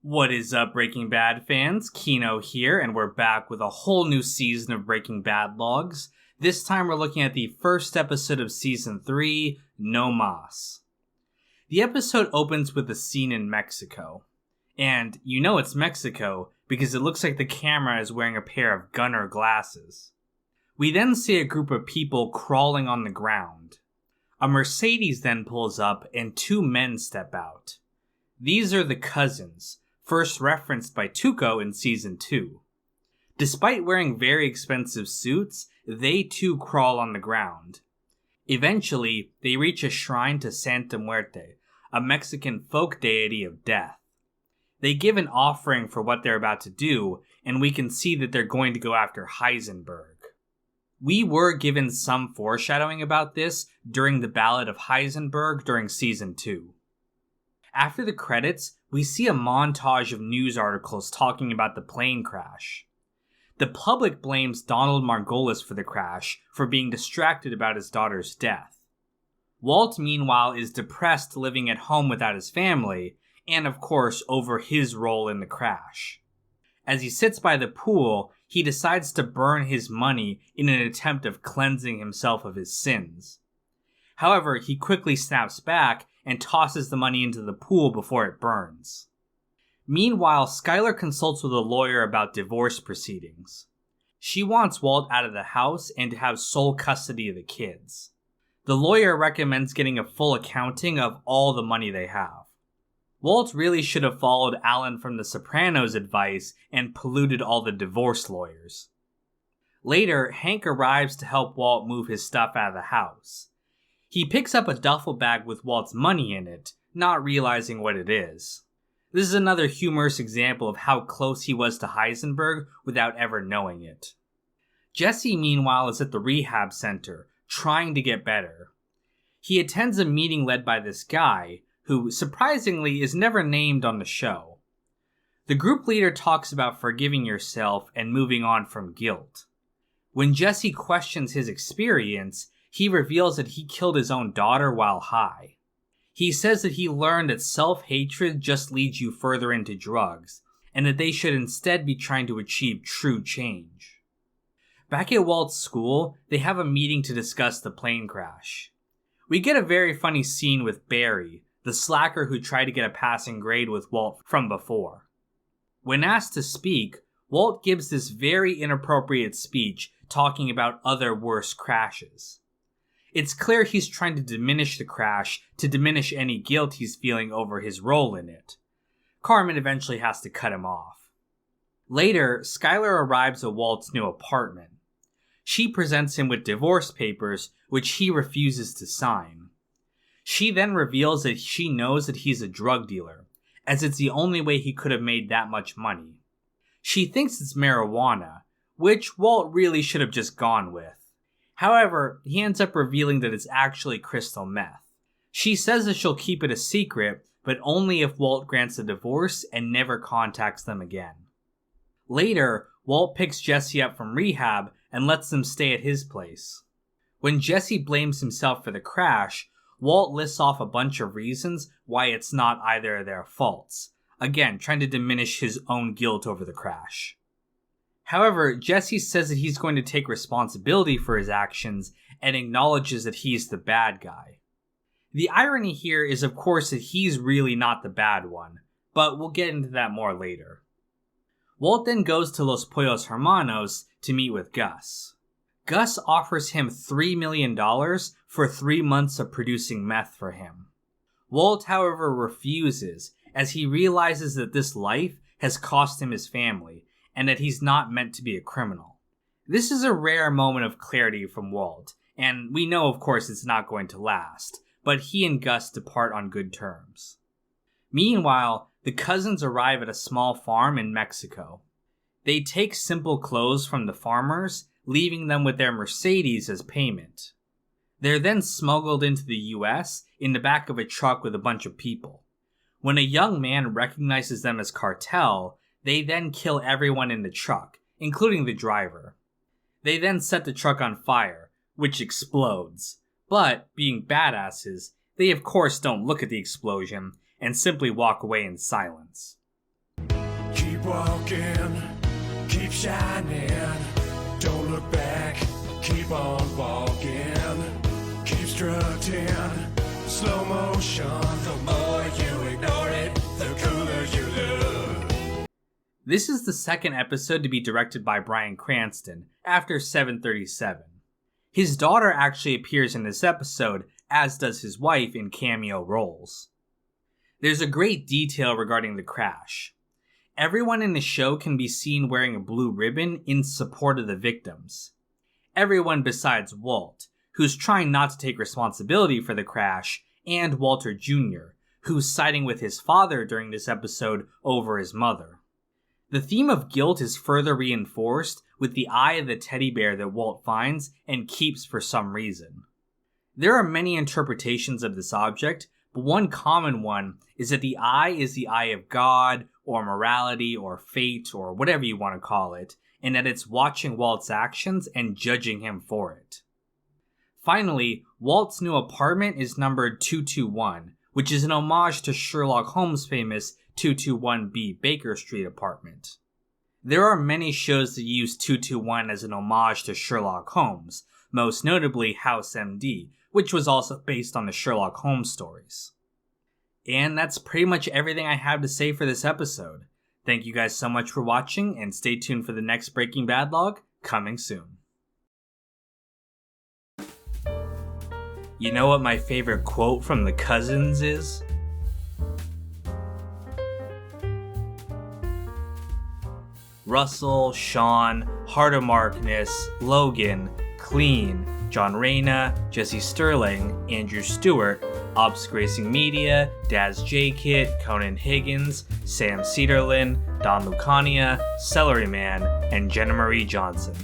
What is up, Breaking Bad fans? Kino here, and we're back with a whole new season of Breaking Bad logs. This time we're looking at the first episode of Season 3, No Mas. The episode opens with a scene in Mexico. And you know it's Mexico because it looks like the camera is wearing a pair of gunner glasses. We then see a group of people crawling on the ground. A Mercedes then pulls up and two men step out. These are the cousins, first referenced by Tuco in Season 2. Despite wearing very expensive suits, they too crawl on the ground. Eventually, they reach a shrine to Santa Muerte, a Mexican folk deity of death. They give an offering for what they're about to do, and we can see that they're going to go after Heisenberg. We were given some foreshadowing about this during the Ballad of Heisenberg during Season 2. After the credits, we see a montage of news articles talking about the plane crash. The public blames Donald Margolis for the crash for being distracted about his daughter's death. Walt, meanwhile, is depressed living at home without his family, and of course over his role in the crash. As he sits by the pool, he decides to burn his money in an attempt of cleansing himself of his sins. However, he quickly snaps back and tosses the money into the pool before it burns. Meanwhile, Skylar consults with a lawyer about divorce proceedings. She wants Walt out of the house and to have sole custody of the kids. The lawyer recommends getting a full accounting of all the money they have. Walt really should have followed Alan from The Sopranos' advice and polluted all the divorce lawyers. Later, Hank arrives to help Walt move his stuff out of the house. He picks up a duffel bag with Walt's money in it, not realizing what it is. This is another humorous example of how close he was to Heisenberg without ever knowing it. Jesse, meanwhile, is at the rehab center, trying to get better. He attends a meeting led by this guy, who, surprisingly, is never named on the show. The group leader talks about forgiving yourself and moving on from guilt. When Jesse questions his experience, he reveals that he killed his own daughter while high. He says that he learned that self-hatred just leads you further into drugs, and that they should instead be trying to achieve true change. Back at Walt's school, they have a meeting to discuss the plane crash. We get a very funny scene with Barry, the slacker who tried to get a passing grade with Walt from before. When asked to speak, Walt gives this very inappropriate speech talking about other worse crashes. It's clear he's trying to diminish the crash to diminish any guilt he's feeling over his role in it. Carmen eventually has to cut him off. Later, Skylar arrives at Walt's new apartment. She presents him with divorce papers, which he refuses to sign. She then reveals that she knows that he's a drug dealer, as it's the only way he could have made that much money. She thinks it's marijuana, which Walt really should have just gone with. However, he ends up revealing that it's actually crystal meth. She says that she'll keep it a secret, but only if Walt grants a divorce and never contacts them again. Later, Walt picks Jesse up from rehab and lets them stay at his place. When Jesse blames himself for the crash, Walt lists off a bunch of reasons why it's not either of their faults, again trying to diminish his own guilt over the crash. However, Jesse says that he's going to take responsibility for his actions and acknowledges that he's the bad guy. The irony here is, of course, that he's really not the bad one, but we'll get into that more later. Walt then goes to Los Pollos Hermanos to meet with Gus. Gus offers him $3 million for 3 months of producing meth for him. Walt, however, refuses, as he realizes that this life has cost him his family, and that he's not meant to be a criminal. This is a rare moment of clarity from Walt, and we know of course it's not going to last, but he and Gus depart on good terms. Meanwhile, the cousins arrive at a small farm in Mexico. They take simple clothes from the farmers, leaving them with their Mercedes as payment. They're then smuggled into the US in the back of a truck with a bunch of people. When a young man recognizes them as cartel, they then kill everyone in the truck, including the driver. They then set the truck on fire, which explodes. But, being badasses, they of course don't look at the explosion, and simply walk away in silence. Keep walking, keep shining. Don't look back, keep on walking. Keep strutting, slow motion. The more you ignore it, the cooler you look. This is the second episode to be directed by Bryan Cranston, after 737. His daughter actually appears in this episode, as does his wife in cameo roles. There's a great detail regarding the crash. Everyone in the show can be seen wearing a blue ribbon in support of the victims. Everyone besides Walt, who's trying not to take responsibility for the crash, and Walter Jr., who's siding with his father during this episode over his mother. The theme of guilt is further reinforced with the eye of the teddy bear that Walt finds and keeps for some reason. There are many interpretations of this object, but one common one is that the eye is the eye of God, or morality, or fate, or whatever you want to call it, and that it's watching Walt's actions and judging him for it. Finally, Walt's new apartment is numbered 221, which is an homage to Sherlock Holmes' famous 221B Baker Street apartment. There are many shows that use 221 as an homage to Sherlock Holmes, most notably House MD, which was also based on the Sherlock Holmes stories. And that's pretty much everything I have to say for this episode. Thank you guys so much for watching, and stay tuned for the next Breaking Bad log, coming soon. You know what my favorite quote from the Cousins is? Russell, Sean, Heart of Markness, Logan, Clean, John Reyna, Jesse Sterling, Andrew Stewart, Ops Gracing Media, Daz J. Kit, Conan Higgins, Sam Cedarlin, Don Lucania, Celery Man, and Jenna Marie Johnson.